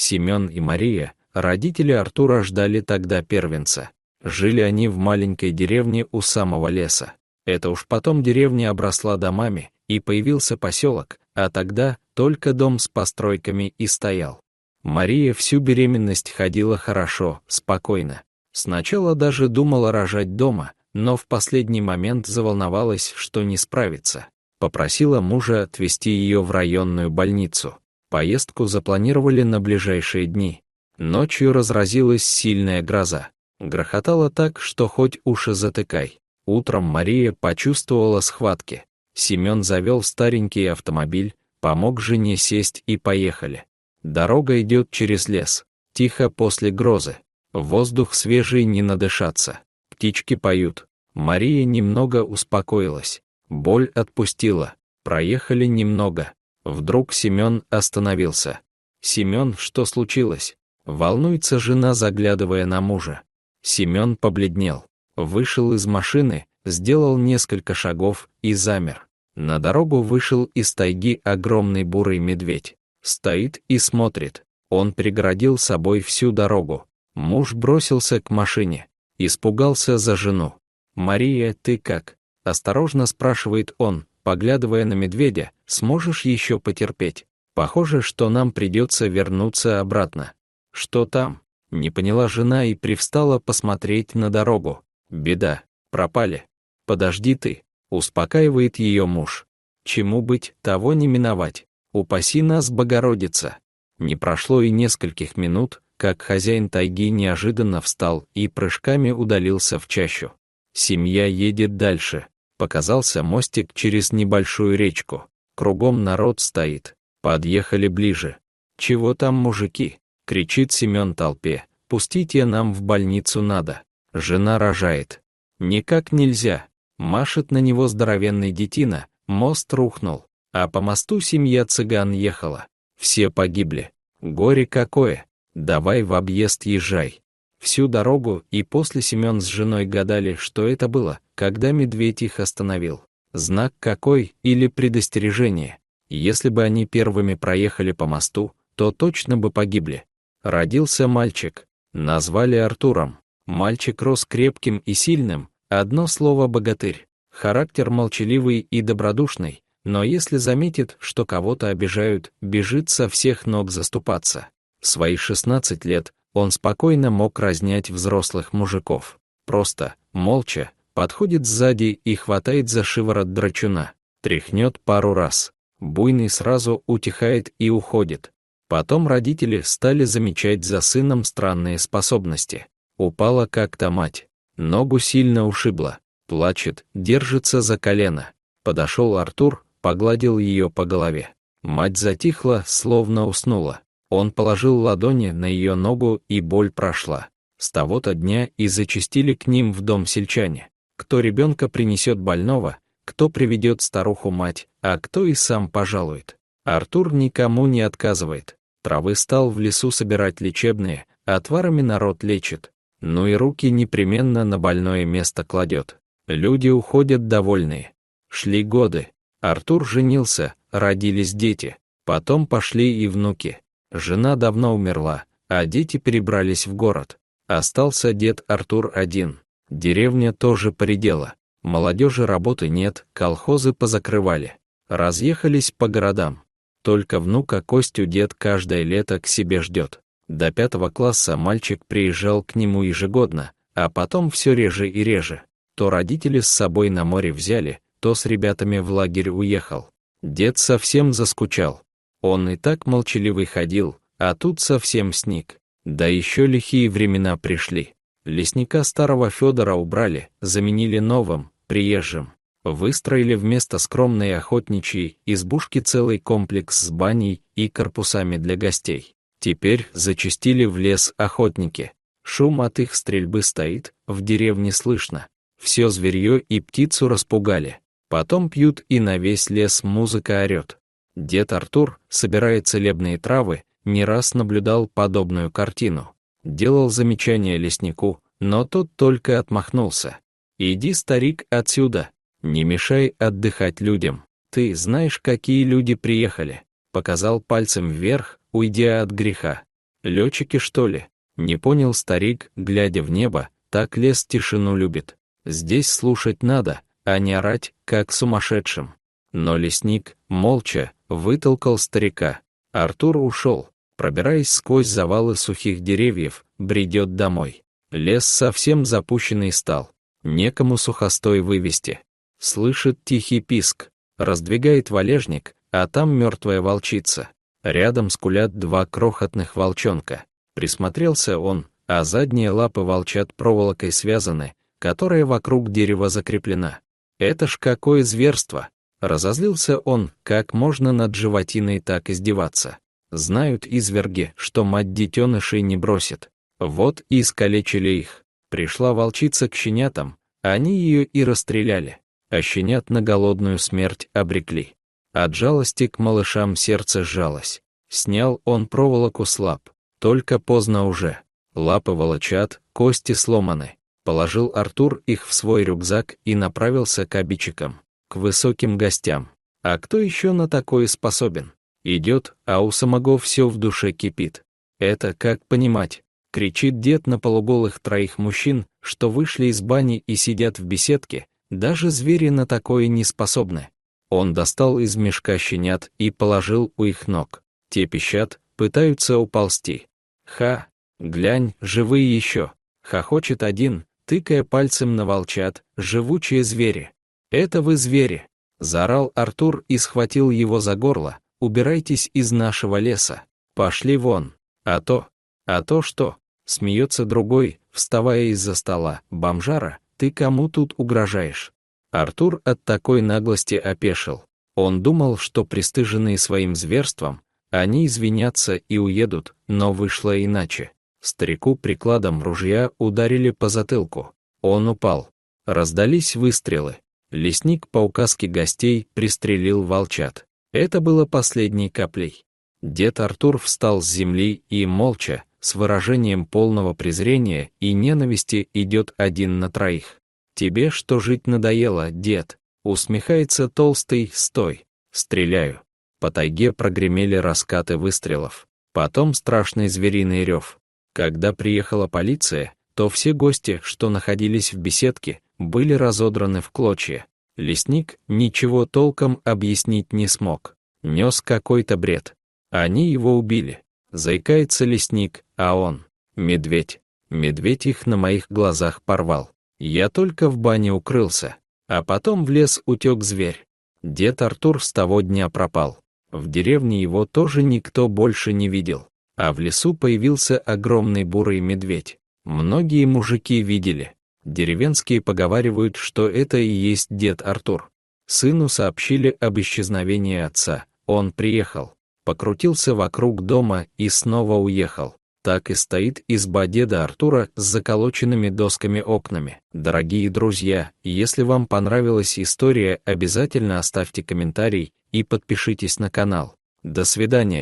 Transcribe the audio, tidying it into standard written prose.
Семен и Мария, родители Артура, ждали тогда первенца. Жили они в маленькой деревне у самого леса. Это уж потом деревня обросла домами, и появился поселок, а тогда только дом с постройками и стоял. Мария всю беременность ходила хорошо, спокойно. Сначала даже думала рожать дома, но в последний момент заволновалась, что не справится. Попросила мужа отвезти ее в районную больницу. Поездку запланировали на ближайшие дни. Ночью разразилась сильная гроза. Грохотало так, что хоть уши затыкай. Утром Мария почувствовала схватки. Семен завел старенький автомобиль, помог жене сесть и поехали. Дорога идет через лес. Тихо после грозы. Воздух свежий, не надышаться. Птички поют. Мария немного успокоилась. Боль отпустила. Проехали немного. Вдруг Семен остановился. «Семен, что случилось?» Волнуется жена, заглядывая на мужа. Семен побледнел. Вышел из машины, сделал несколько шагов и замер. На дорогу вышел из тайги огромный бурый медведь. Стоит и смотрит. Он преградил собой всю дорогу. Муж бросился к машине. Испугался за жену. «Мария, ты как?» — осторожно спрашивает он, поглядывая на медведя. «Сможешь еще потерпеть? Похоже, что нам придется вернуться обратно». «Что там?» — не поняла жена и привстала посмотреть на дорогу. «Беда, пропали». «Подожди ты», — успокаивает ее муж. «Чему быть, того не миновать. Упаси нас, Богородица». Не прошло и нескольких минут, как хозяин тайги неожиданно встал и прыжками удалился в чащу. Семья едет дальше. Показался мостик через небольшую речку. Кругом народ стоит. Подъехали ближе. «Чего там, мужики?» — кричит Семен толпе. «Пустите, нам в больницу надо. Жена рожает». «Никак нельзя». Машет на него здоровенный детина. Мост рухнул. А по мосту семья цыган ехала. Все погибли. Горе какое. Давай в объезд езжай. Всю дорогу и после Семен с женой гадали, что это было, когда медведь их остановил. Знак какой или предостережение? Если бы они первыми проехали по мосту, то точно бы погибли. Родился мальчик. Назвали Артуром. Мальчик рос крепким и сильным. Одно слово — богатырь. Характер молчаливый и добродушный, но если заметит, что кого-то обижают, бежит со всех ног заступаться. В свои 16 лет он спокойно мог разнять взрослых мужиков. Просто, молча, подходит сзади и хватает за шиворот драчуна. Тряхнет пару раз. Буйный сразу утихает и уходит. Потом родители стали замечать за сыном странные способности. Упала как-то мать. Ногу сильно ушибла. Плачет, держится за колено. Подошел Артур, погладил ее по голове. Мать затихла, словно уснула. Он положил ладони на ее ногу, и боль прошла. С того-то дня и зачастили к ним в дом сельчане. Кто ребенка принесет больного, кто приведет старуху-мать, а кто и сам пожалует. Артур никому не отказывает. Травы стал в лесу собирать лечебные, отварами народ лечит. Ну и руки непременно на больное место кладет. Люди уходят довольные. Шли годы. Артур женился, родились дети. Потом пошли и внуки. Жена давно умерла, а дети перебрались в город. Остался дед Артур один. Деревня тоже поредела. Молодежи работы нет, колхозы позакрывали. Разъехались по городам. Только внука Костю дед каждое лето к себе ждет. До 5 класса мальчик приезжал к нему ежегодно, а потом все реже и реже. То родители с собой на море взяли, то с ребятами в лагерь уехал. Дед совсем заскучал. Он и так молчаливый ходил, а тут совсем сник. Да еще лихие времена пришли. Лесника старого Федора убрали, заменили новым, приезжим. Выстроили вместо скромной охотничьей избушки целый комплекс с баней и корпусами для гостей. Теперь зачастили в лес охотники. Шум от их стрельбы стоит, в деревне слышно. Все зверье и птицу распугали. Потом пьют, и на весь лес музыка орет. Дед Артур, собирая целебные травы, не раз наблюдал подобную картину. Делал замечание леснику, но тот только отмахнулся. «Иди, старик, отсюда, не мешай отдыхать людям. Ты знаешь, какие люди приехали?» Показал пальцем вверх, уйдя от греха. Летчики, что ли? Не понял старик, глядя в небо, так лес тишину любит. Здесь слушать надо, а не орать, как сумасшедшим. Но лесник, молча, вытолкал старика. Артур ушел, пробираясь сквозь завалы сухих деревьев, бредет домой. Лес совсем запущенный стал, некому сухостой вывести. Слышит тихий писк, раздвигает валежник, а там мертвая волчица. Рядом скулят два крохотных волчонка. Присмотрелся он, а задние лапы волчат проволокой связаны, которая вокруг дерева закреплена. Это ж какое зверство! Разозлился он, как можно над животиной так издеваться. Знают изверги, что мать детенышей не бросит. Вот и искалечили их. Пришла волчица к щенятам, они ее и расстреляли, а щенят на голодную смерть обрекли. От жалости к малышам сердце сжалось. Снял он проволоку с лап, только поздно уже. Лапы волочат, кости сломаны. Положил Артур их в свой рюкзак и направился к обидчикам, к высоким гостям. А кто еще на такое способен? Идет, а у самого все в душе кипит. Это как понимать? Кричит дед на полуголых троих мужчин, что вышли из бани и сидят в беседке, даже звери на такое не способны. Он достал из мешка щенят и положил у их ног. Те пищат, пытаются уползти. Ха, глянь, живые еще. Хохочет один, тыкая пальцем на волчат, живучие звери. Это вы звери, заорал Артур и схватил его за горло. Убирайтесь из нашего леса, пошли вон. А то что? Смеется другой, вставая из-за стола. Бомжара, ты кому тут угрожаешь? Артур от такой наглости опешил. Он думал, что пристыженные своим зверством, они извинятся и уедут, но вышло иначе. Старику прикладом ружья ударили по затылку. Он упал. Раздались выстрелы. Лесник по указке гостей пристрелил волчат. Это было последней каплей. Дед Артур встал с земли и, молча, с выражением полного презрения и ненависти идет один на троих. «Тебе что, жить надоело, дед?» Усмехается толстый, стой. Стреляю. По тайге прогремели раскаты выстрелов. Потом страшный звериный рев. Когда приехала полиция, то все гости, что находились в беседке, были разодраны в клочья. Лесник ничего толком объяснить не смог. Нес какой-то бред. Они его убили. Заикается лесник, а он — медведь. Медведь их на моих глазах порвал. Я только в бане укрылся, а потом в лес утек зверь. Дед Артур с того дня пропал. В деревне его тоже никто больше не видел. А в лесу появился огромный бурый медведь. Многие мужики видели. Деревенские поговаривают, что это и есть дед Артур. Сыну сообщили об исчезновении отца. Он приехал, покрутился вокруг дома и снова уехал. Так и стоит изба деда Артура с заколоченными досками окнами. Дорогие друзья, если вам понравилась история, обязательно оставьте комментарий и подпишитесь на канал. До свидания.